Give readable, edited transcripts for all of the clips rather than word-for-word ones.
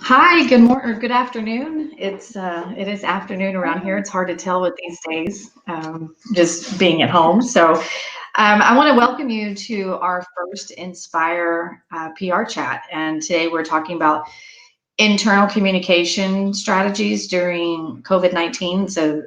Hi, good morning or good afternoon. It is afternoon around here. It's hard to tell with these days, just being at home. I want to welcome you to our first Inspire PR chat. And today we're talking about internal communication strategies during COVID-19. So,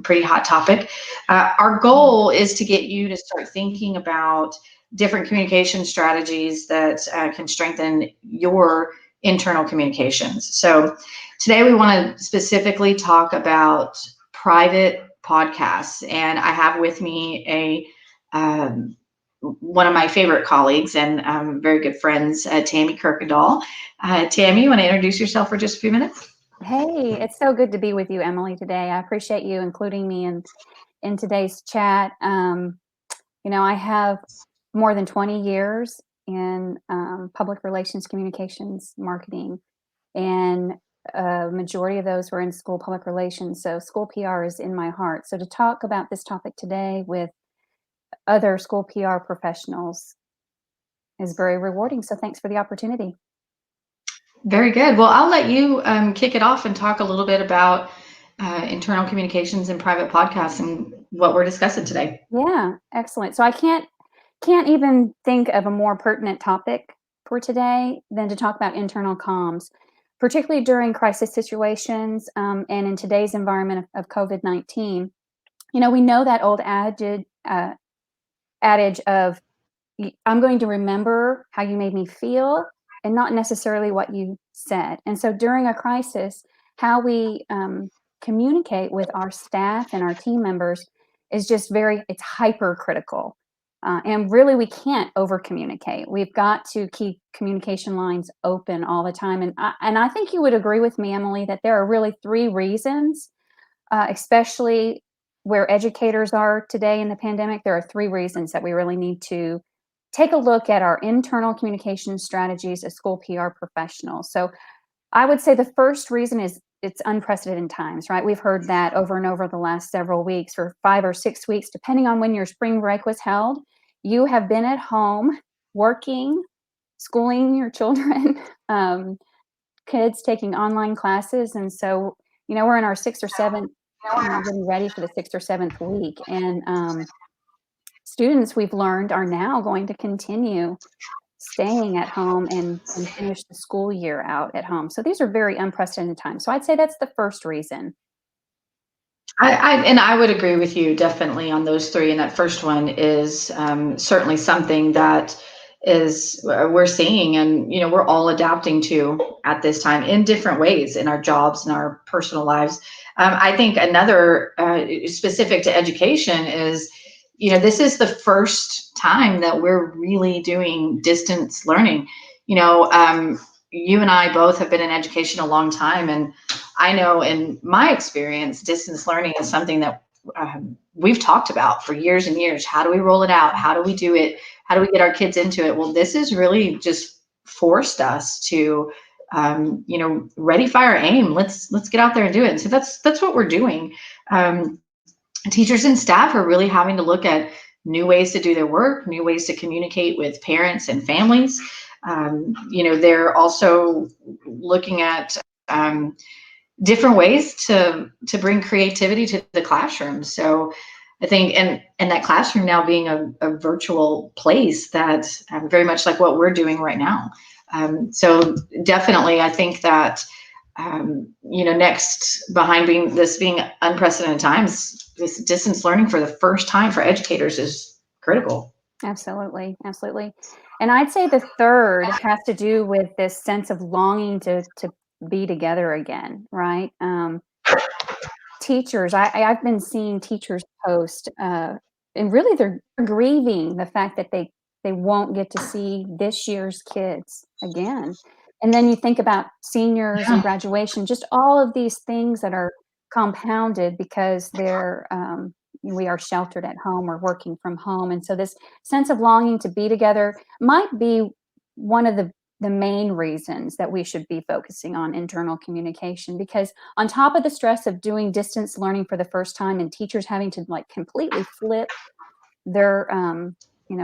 pretty hot topic. Our goal is to get you to start thinking about different communication strategies that can strengthen your internal communications. So, today we want to specifically talk about private podcasts, and I have with me one of my favorite colleagues and very good friends, Tammy Kirkendall. Tammy, you want to introduce yourself for just a few minutes? Hey, it's so good to be with you, Emily, today. I appreciate you including me in today's chat. I have more than 20 years in public relations, communications, marketing, and a majority of those were in school public relations. So school PR is in my heart. So to talk about this topic today with other school PR professionals is very rewarding. So thanks for the opportunity. Very good. Well, I'll let you kick it off and talk a little bit about internal communications and private podcasts and what we're discussing today. Yeah, excellent. So I can't even think of a more pertinent topic for today than to talk about internal comms, particularly during crisis situations and in today's environment of COVID-19. We know that old adage of I'm going to remember how you made me feel and not necessarily what you said. And so during a crisis, how we communicate with our staff and our team members is just it's hypercritical. And really, we can't over communicate. We've got to keep communication lines open all the time. And I think you would agree with me, Emily, that there are really three reasons, especially where educators are today in the pandemic. There are three reasons that we really need to take a look at our internal communication strategies as school PR professionals. So I would say the first reason is it's unprecedented times, right? We've heard that over and over the last several weeks, for 5 or 6 weeks, depending on when your spring break was held. You have been at home working, schooling your children, kids taking online classes. And so, we're in our sixth or seventh, getting ready for the sixth or seventh week. And students, we've learned, are now going to continue staying at home and finish the school year out at home. So these are very unprecedented times. So I'd say that's the first reason. I would agree with you definitely on those three. And that first one is certainly something that is we're seeing, and we're all adapting to at this time in different ways in our jobs and our personal lives. I think another specific to education is, this is the first time that we're really doing distance learning. You and I both have been in education a long time, and I know in my experience, distance learning is something that we've talked about for years and years. How do we roll it out? How do we do it? How do we get our kids into it? Well, this has really just forced us to, ready, fire, aim. Let's get out there and do it. And so that's what we're doing. Teachers and staff are really having to look at new ways to do their work, new ways to communicate with parents and families. They're also looking at different ways to bring creativity to the classroom. So I think, and that classroom now being a virtual place, that very much like what we're doing right now. So definitely, I think that next behind being unprecedented times, this distance learning for the first time for educators is critical. Absolutely. Absolutely. And I'd say the third has to do with this sense of longing to be together again, right? Teachers, I've been seeing teachers post, and really they're grieving the fact that they won't get to see this year's kids again. And then you think about seniors and Yeah. graduation, just all of these things that are compounded because we are sheltered at home or working from home. And so this sense of longing to be together might be one of the main reasons that we should be focusing on internal communication, because on top of the stress of doing distance learning for the first time and teachers having to like completely flip their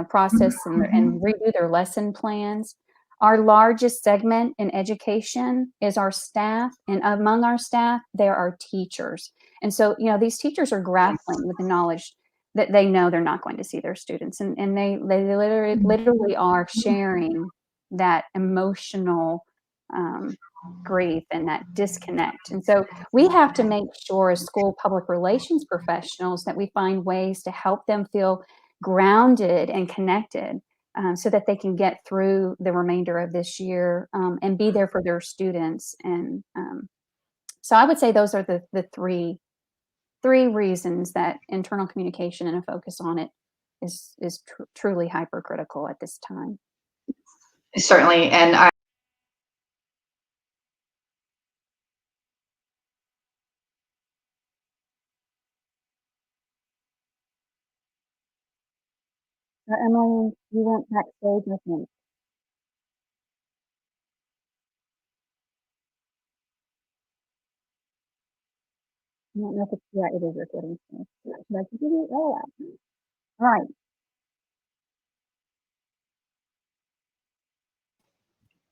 process and Mhm. redo their lesson plans, Our largest segment in education is our staff, and among our staff, there are teachers. And so, these teachers are grappling with the knowledge that they know they're not going to see their students, and they literally are sharing that emotional grief and that disconnect. And so we have to make sure as school public relations professionals that we find ways to help them feel grounded and connected, so that they can get through the remainder of this year, and be there for their students. And so I would say those are the three reasons that internal communication and a focus on it is truly hypercritical at this time. Certainly. And Emily, you went backstage with me. I don't know if it's, yeah, it is recording. Should I continue? Oh, yeah. All right.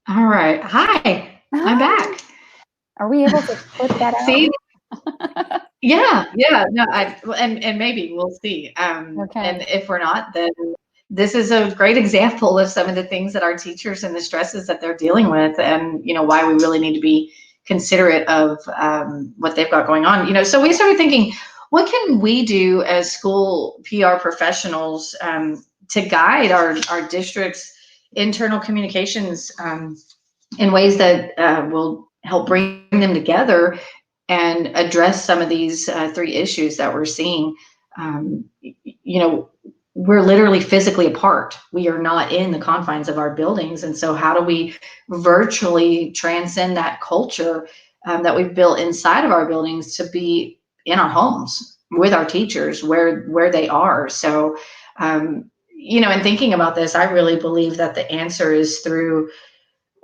all right. Hi, I'm back. Are we able to clip that out? See? Yeah. No, and maybe we'll see. Okay. And if we're not, then this is a great example of some of the things that our teachers and the stresses that they're dealing with, and why we really need to be considerate of what they've got going on. So we started thinking, what can we do as school PR professionals to guide our district's internal communications in ways that will help bring them together and address some of these three issues that we're seeing. We're literally physically apart. We are not in the confines of our buildings. And so how do we virtually transcend that culture that we've built inside of our buildings to be in our homes with our teachers where they are? So, in thinking about this, I really believe that the answer is through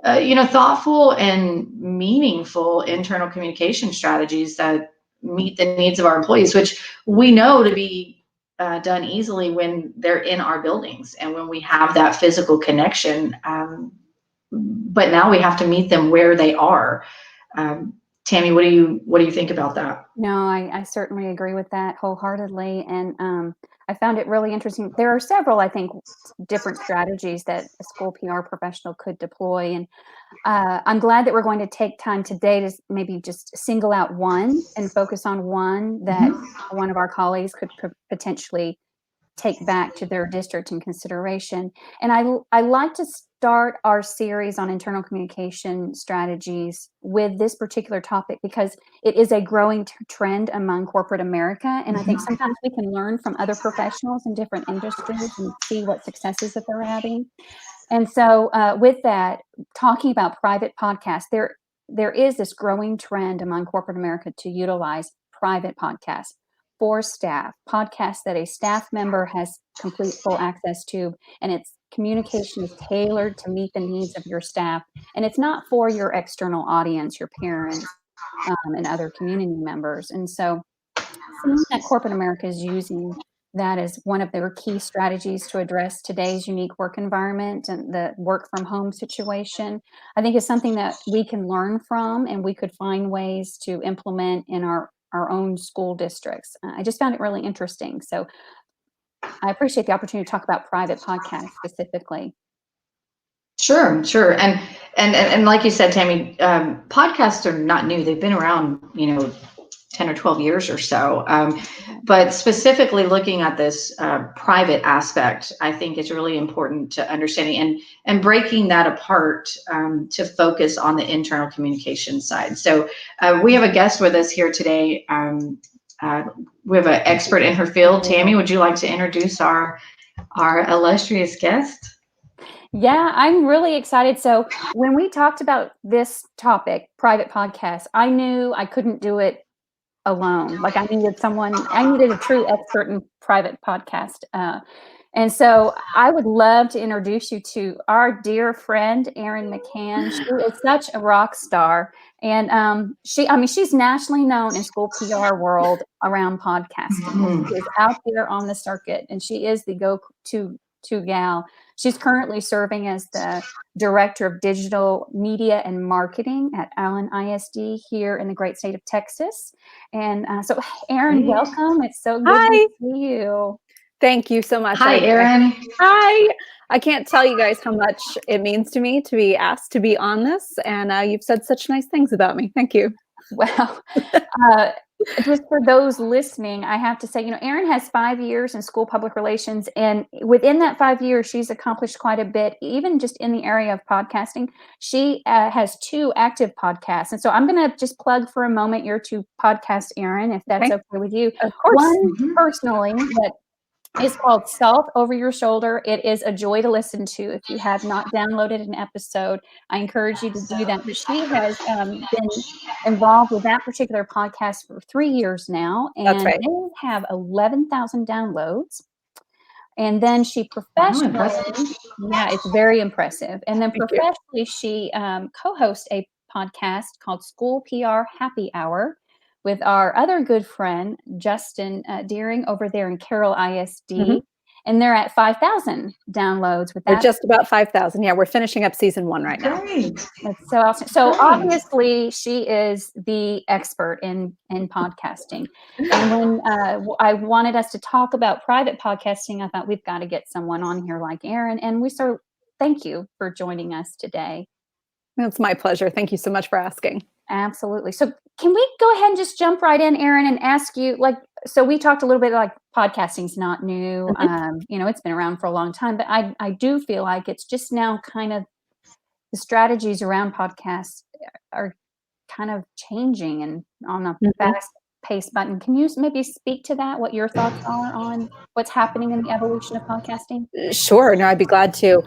thoughtful and meaningful internal communication strategies that meet the needs of our employees, which we know to be done easily when they're in our buildings and when we have that physical connection. But now we have to meet them where they are. Tammy, what do you think about that? No, I certainly agree with that wholeheartedly. And I found it really interesting. There are several, I think, different strategies that a school PR professional could deploy. And I'm glad that we're going to take time today to maybe just single out one and focus on one that one of our colleagues could potentially take back to their district in consideration. And I like to start our series on internal communication strategies with this particular topic because it is a growing trend among corporate America. And I think sometimes we can learn from other professionals in different industries and see what successes that they're having. And so with that, talking about private podcasts, there is this growing trend among corporate America to utilize private podcasts for staff, podcasts that a staff member has complete full access to, and its communication is tailored to meet the needs of your staff. And it's not for your external audience, your parents, and other community members. And so seeing that corporate America is using that as one of their key strategies to address today's unique work environment and the work from home situation, I think is something that we can learn from and we could find ways to implement in our own school districts. I just found it really interesting. So I appreciate the opportunity to talk about private podcasts specifically. Sure. And like you said, Tammy, podcasts are not new. They've been around, 10 or 12 years or so. But specifically looking at this private aspect, I think it's really important to understanding and breaking that apart to focus on the internal communication side. So we have a guest with us here today. We have an expert in her field. Tammy, would you like to introduce our illustrious guest? Yeah, I'm really excited. So when we talked about this topic, private podcast, I knew I couldn't do it alone. Like I needed a true expert in private podcast. And so I would love to introduce you to our dear friend, Erin McCann. She is such a rock star. And she's nationally known in school PR world around podcasting. She is out there on the circuit and she is the go-to go-to gal. She's currently serving as the Director of Digital Media and Marketing at Allen ISD here in the great state of Texas. And so, Erin, Great. welcome. It's so good Hi. to see you. Thank you so much. Hi, Erin. Hi. I can't tell you guys how much it means to me to be asked to be on this. And you've said such nice things about me. Thank you. Well, just for those listening, I have to say, Erin has 5 years in school public relations, and within that 5 years, she's accomplished quite a bit, even just in the area of podcasting. She has 2 active podcasts, and so I'm going to just plug for a moment your 2 podcasts, Erin, if that's okay with you. Of course. One personally that is called Salt Over Your Shoulder. It is a joy to listen to. If you have not downloaded an episode, I encourage you to do that. But she has been involved with that particular podcast for 3 years now, and That's right. they have 11,000 downloads. And then she professionally, yeah, it's very impressive. And then Thank you. professionally, she co-hosts a podcast called School PR Happy Hour with our other good friend, Justin Deering, over there in Carroll ISD. Mhm. And they're at 5,000 downloads with We're that. just about 5,000. Yeah, we're finishing up season 1 right now. Great. That's so awesome. So Great. obviously she is the expert in podcasting. And when I wanted us to talk about private podcasting, I thought we've got to get someone on here like Erin. And thank you for joining us today. It's my pleasure. Thank you so much for asking. Absolutely. So can we go ahead and just jump right in, Erin, and ask you, so we talked a little bit like podcasting's not new. It's been around for a long time, but I do feel like it's just now kind of the strategies around podcasts are kind of changing and on a fast pace button. Can you maybe speak to that, what your thoughts are on what's happening in the evolution of podcasting? Sure. No, I'd be glad to.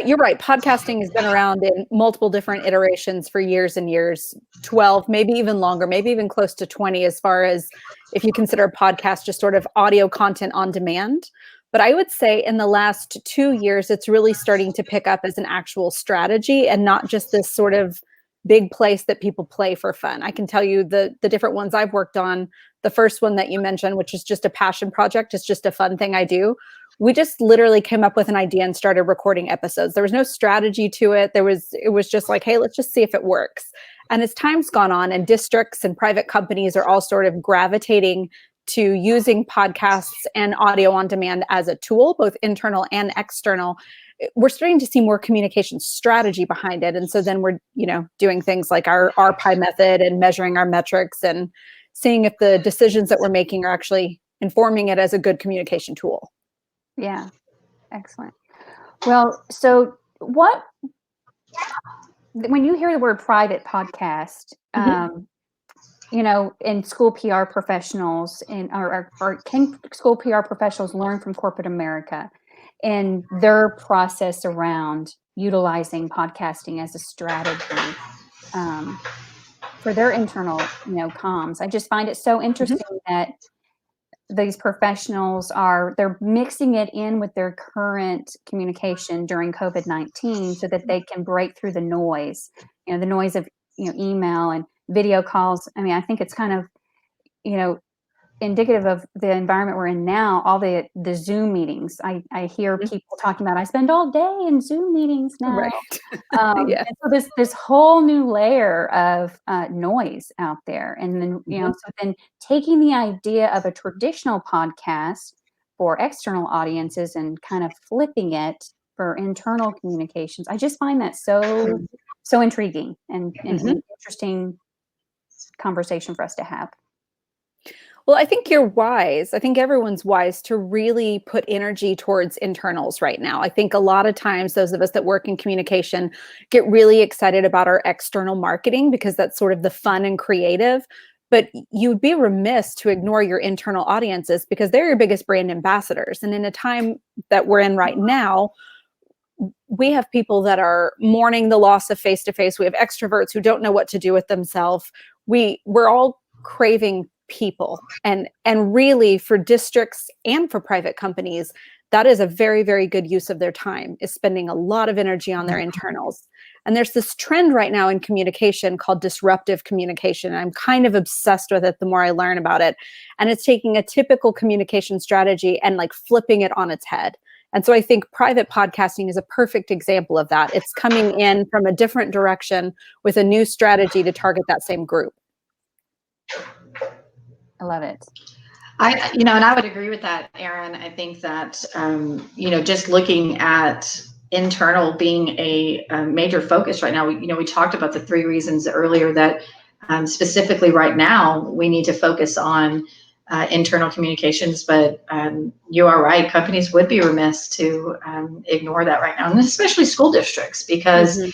You're right. Podcasting has been around in multiple different iterations for years and years, 12, maybe even longer, maybe even close to 20, as far as if you consider a podcast just sort of audio content on demand. But I would say in the last 2 years, it's really starting to pick up as an actual strategy and not just this sort of big place that people play for fun. I can tell you the different ones I've worked on. The first one that you mentioned, which is just a passion project, it's just a fun thing I do. We just literally came up with an idea and started recording episodes. There was no strategy to it. It was just like, hey, let's just see if it works. And as time's gone on and districts and private companies are all sort of gravitating to using podcasts and audio on demand as a tool, both internal and external, we're starting to see more communication strategy behind it. And so then we're, doing things like our RPI method and measuring our metrics and seeing if the decisions that we're making are actually informing it as a good communication tool. Yeah. Excellent. Well, so when you hear the word private podcast, in school PR professionals or can school PR professionals learn from corporate America and their process around utilizing podcasting as a strategy for their internal, comms? I just find it so interesting that these professionals they're mixing it in with their current communication during COVID-19 so that they can break through the noise, the noise of, email and video calls. I mean, I think it's kind of, indicative of the environment we're in now, all the Zoom meetings. I hear people talking about, I spend all day in Zoom meetings now. Right. And so this whole new layer of noise out there. And then, so then taking the idea of a traditional podcast for external audiences and kind of flipping it for internal communications. I just find that so intriguing and an interesting conversation for us to have. Well, I think you're wise. I think everyone's wise to really put energy towards internals right now. I think a lot of times those of us that work in communication get really excited about our external marketing because that's sort of the fun and creative. But you'd be remiss to ignore your internal audiences because they're your biggest brand ambassadors. And in a time that we're in right now, we have people that are mourning the loss of face-to-face. We have extroverts who don't know what to do with themselves. We're all craving people. And really for districts and for private companies, that is a very, very good use of their time, is spending a lot of energy on their internals. And there's this trend right now in communication called disruptive communication. I'm kind of obsessed with it the more I learn about it. And it's taking a typical communication strategy and like flipping it on its head. And so I think private podcasting is a perfect example of that. It's coming in from a different direction with a new strategy to target that same group. I love it. And I would agree with that, Erin. I think that, just looking at internal being a major focus right now, we talked about the 3 reasons earlier that specifically right now we need to focus on internal communications, but you are right. Companies would be remiss to ignore that right now, and especially school districts, because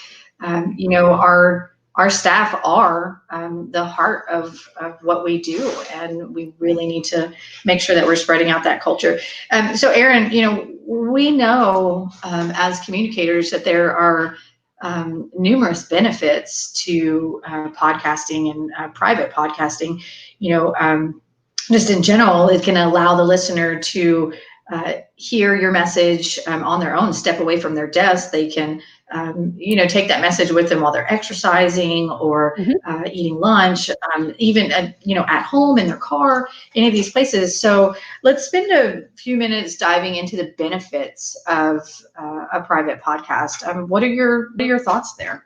our staff are the heart of what we do, and we really need to make sure that we're spreading out that culture. So Erin, we know as communicators that there are numerous benefits to podcasting and private podcasting. Just in general, it can allow the listener to hear your message on their own, step away from their desk. They can, take that message with them while they're exercising or eating lunch, even, at home, in their car, any of these places. So let's spend a few minutes diving into the benefits of a private podcast. What are your thoughts there?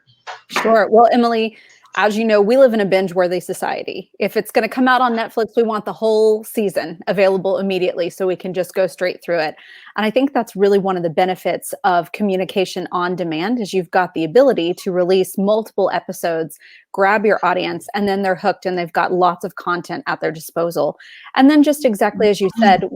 Sure. Well, Emily, as you know, we live in a binge-worthy society. If it's going to come out on Netflix, we want the whole season available immediately so we can just go straight through it. And I think that's really one of the benefits of communication on demand, is you've got the ability to release multiple episodes, grab your audience, and then they're hooked and they've got lots of content at their disposal. And then just exactly as you said,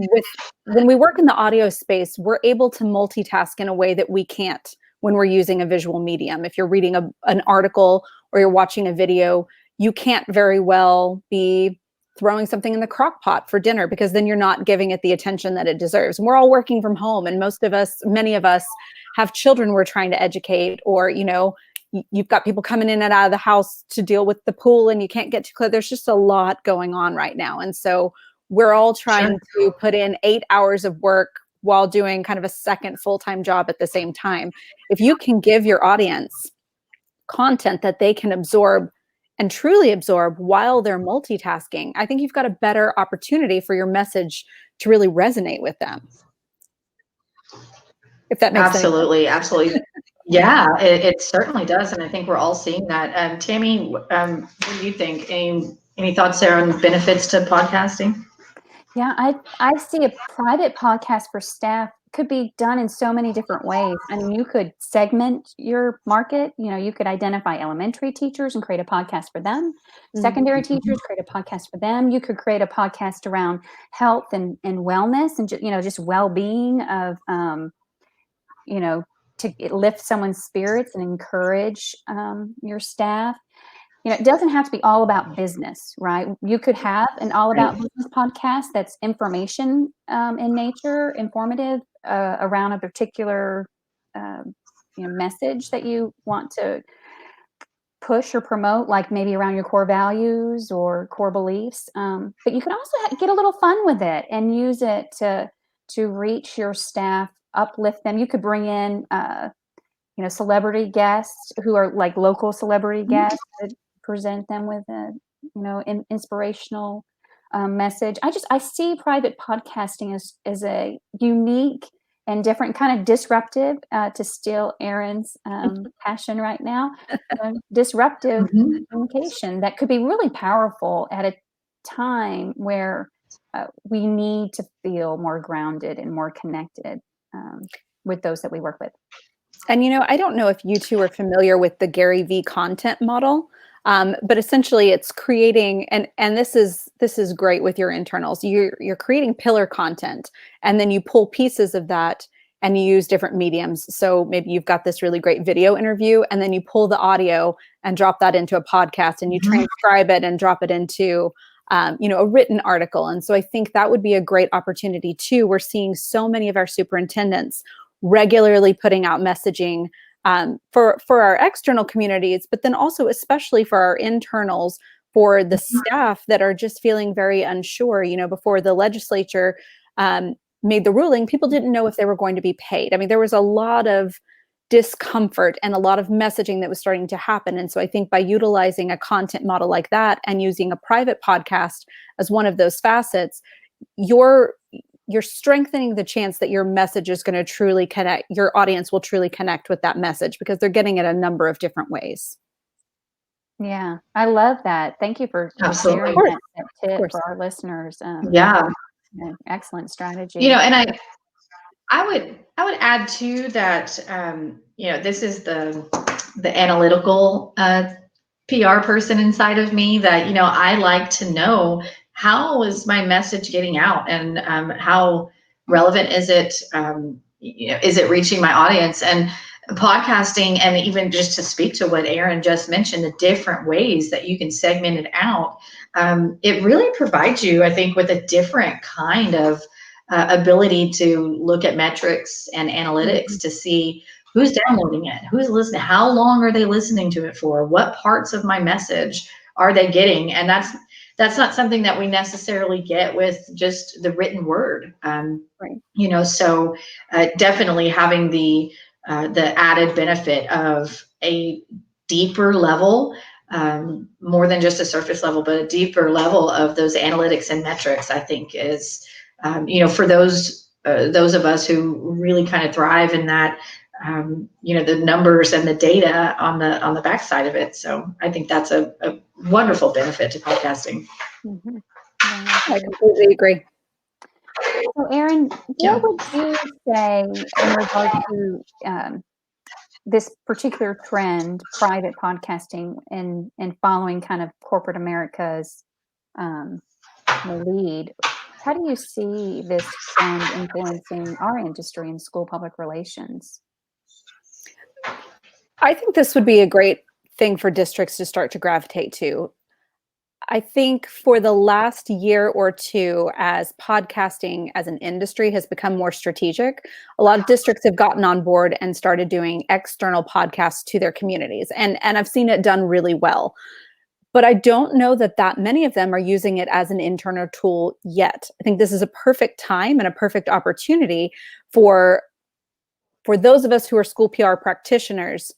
when we work in the audio space, we're able to multitask in a way that we can't when we're using a visual medium. If you're reading an article or you're watching a video, you can't very well be throwing something in the crock pot for dinner, because then you're not giving it the attention that it deserves. And we're all working from home, and many of us have children we're trying to educate, or, you've got people coming in and out of the house to deal with the pool and you can't get too close. There's just a lot going on right now. And so we're all trying to put in 8 hours of work while doing kind of a second full-time job at the same time. If you can give your audience content that they can absorb and truly absorb while they're multitasking, I think you've got a better opportunity for your message to really resonate with them. If that makes sense. Absolutely. Yeah, it certainly does. And I think we're all seeing that. Tammy, what do you think? Any thoughts there on benefits to podcasting? Yeah, I see a private podcast for staff could be done in so many different ways. I mean, you could segment your market. You could identify elementary teachers and create a podcast for them. Secondary teachers, create a podcast for them. You could create a podcast around health and wellness and just well-being of, to lift someone's spirits and encourage your staff. It doesn't have to be all about business, right? You could have an all about business podcast that's information in nature, informative around a particular message that you want to push or promote, like maybe around your core values or core beliefs. But you can also get a little fun with it and use it to reach your staff, uplift them. You could bring in celebrity guests who are like local celebrity guests that present them with an inspirational message. I see private podcasting as a unique and different, kind of disruptive, to steal Erin's passion right now, disruptive communication that could be really powerful at a time where we need to feel more grounded and more connected with those that we work with. And, I don't know if you two are familiar with the Gary Vee content model, but essentially it's creating, and this is great with your internals. You're creating pillar content, and then you pull pieces of that and you use different mediums. So maybe you've got this really great video interview, and then you pull the audio and drop that into a podcast, and you transcribe it and drop it into a written article. And so I think that would be a great opportunity too. We're seeing so many of our superintendents regularly putting out messaging for our external communities, but then also especially for our internals, for the staff that are just feeling very unsure. Before the legislature made the ruling, people didn't know if they were going to be paid. I mean, there was a lot of discomfort and a lot of messaging that was starting to happen. And so I think by utilizing a content model like that and using a private podcast as one of those facets, your you're strengthening the chance that your message is going to truly connect, your audience will truly connect with that message because they're getting it a number of different ways. Yeah, I love that. Thank you for Absolutely. sharing Of that tip course. for our listeners. Yeah. Excellent strategy. You know, and I would add too that this is the analytical PR person inside of me that I like to know how is my message getting out, and how relevant is it? Is it reaching my audience? And podcasting, and even just to speak to what Aaron just mentioned, the different ways that you can segment it out, it really provides you, I think, with a different kind of ability to look at metrics and analytics to see who's downloading it, who's listening, how long are they listening to it for, what parts of my message are they getting, and that's not something that we necessarily get with just the written word. Right. So definitely having the added benefit of a deeper level, more than just a surface level, but a deeper level of those analytics and metrics, I think is, for those of us who really kind of thrive in that, the numbers and the data on the backside of it. So I think that's a wonderful benefit to podcasting. Mm-hmm. I completely agree. So, Aaron, Yeah. what would you say in regard to this particular trend, private podcasting, and following kind of corporate America's lead? How do you see this trend influencing our industry in school public relations? I think this would be a great thing for districts to start to gravitate to. I think for the last year or two, as podcasting as an industry has become more strategic, a lot of districts have gotten on board and started doing external podcasts to their communities. And I've seen it done really well. But I don't know that many of them are using it as an internal tool yet. I think this is a perfect time and a perfect opportunity for those of us who are school PR practitioners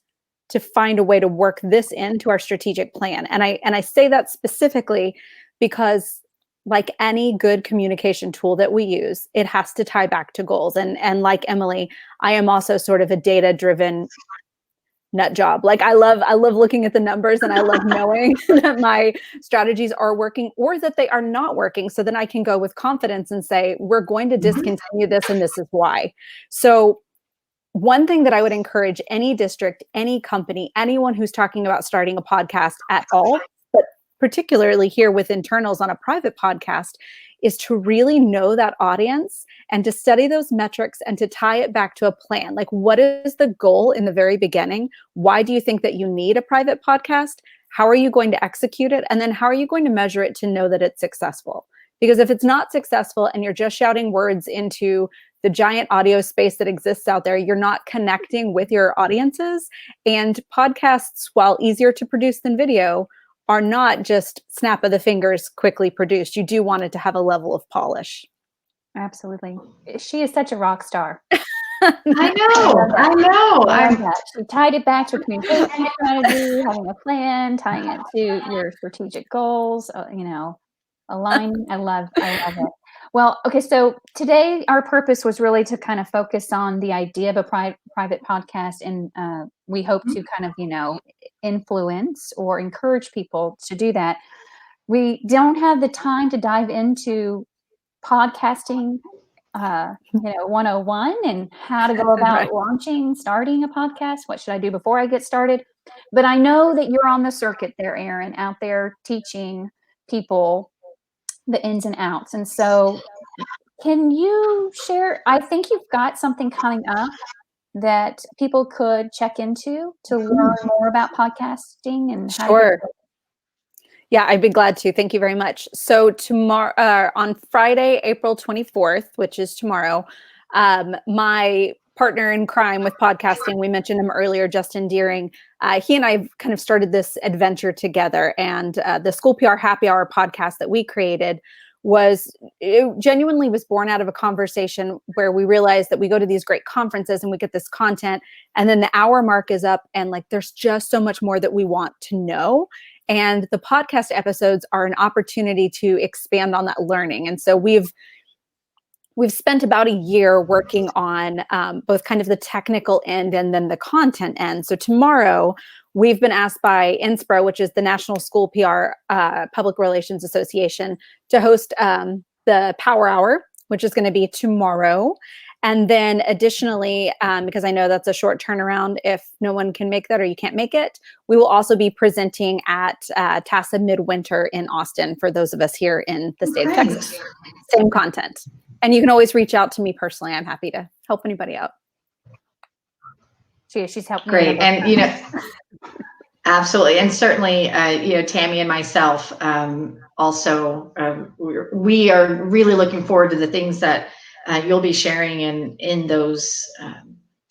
to find a way to work this into our strategic plan. And I say that specifically because, like any good communication tool that we use, it has to tie back to goals. And like Emily, I am also sort of a data-driven nut job. Like I love looking at the numbers, and I love knowing that my strategies are working or that they are not working. So then I can go with confidence and say, we're going to discontinue this, and this is why. So one thing that I would encourage any district, any company, anyone who's talking about starting a podcast at all, but particularly here with internals on a private podcast, is to really know that audience and to study those metrics and to tie it back to a plan. Like, what is the goal in the very beginning? Why do you think that you need a private podcast? How are you going to execute it? And then how are you going to measure it to know that it's successful? Because if it's not successful and you're just shouting words into the giant audio space that exists out there, you're not connecting with your audiences. And podcasts, while easier to produce than video, are not just snap of the fingers, quickly produced. You do want it to have a level of polish. Absolutely. She is such a rock star. I know. She tied it back to communication strategy, having a plan, tying it to your strategic goals, aligning. I love it. Well, okay, so today our purpose was really to kind of focus on the idea of a private podcast, and we hope to kind of, influence or encourage people to do that. We don't have the time to dive into podcasting 101 and how to go about starting a podcast. What should I do before I get started? But I know that you're on the circuit there, Aaron, out there teaching people the ins and outs. And so can you share, I think you've got something coming up that people could check into to learn more about podcasting and how Sure. Yeah, I'd be glad to. Thank you very much. So tomorrow, on Friday, April 24th, which is tomorrow, my partner in crime with podcasting, we mentioned him earlier, Justin Deering, he and I kind of started this adventure together. And the School PR Happy Hour podcast that we created genuinely was born out of a conversation where we realized that we go to these great conferences and we get this content, and then the hour mark is up, and like there's just so much more that we want to know. And the podcast episodes are an opportunity to expand on that learning. And so we've we've spent about a year working on both kind of the technical end and then the content end. So tomorrow, we've been asked by NSPRA, which is the National School PR Public Relations Association, to host the Power Hour, which is going to be tomorrow. And then additionally, because I know that's a short turnaround if no one can make that or you can't make it, we will also be presenting at TASA Midwinter in Austin for those of us here in the state of Texas. Same content. And you can always reach out to me personally. I'm happy to help anybody out. She's helping. Great. And, absolutely. And certainly, Tammy and myself also, we are really looking forward to the things that you'll be sharing in those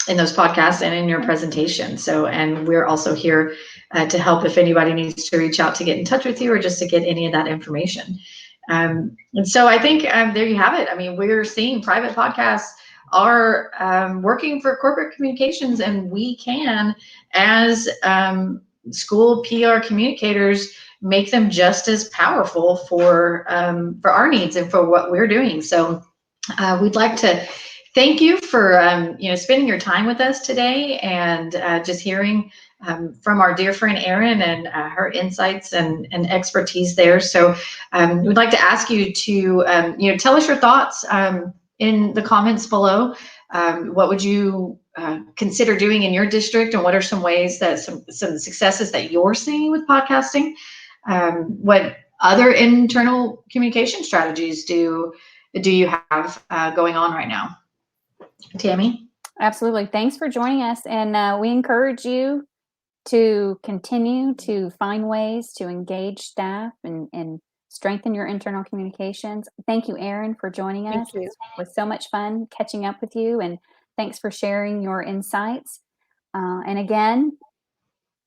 podcasts and in your presentation. So, and we're also here to help if anybody needs to reach out to get in touch with you or just to get any of that information. And so I think there you have it. I mean, we're seeing private podcasts are working for corporate communications, and we can, as school PR communicators, make them just as powerful for our needs and for what we're doing. So we'd like to thank you for spending your time with us today and just hearing from our dear friend Erin and her insights and expertise there. So we'd like to ask you to tell us your thoughts in the comments below. What would you consider doing in your district, and what are some ways that some successes that you're seeing with podcasting? What other internal communication strategies do you have going on right now? Tammy? Absolutely. Thanks for joining us. And we encourage you to continue to find ways to engage staff and strengthen your internal communications. Thank you, Erin, for joining us. Thank you. It was so much fun catching up with you, and thanks for sharing your insights. And again,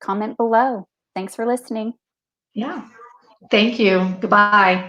comment below. Thanks for listening. Yeah. Thank you. Goodbye.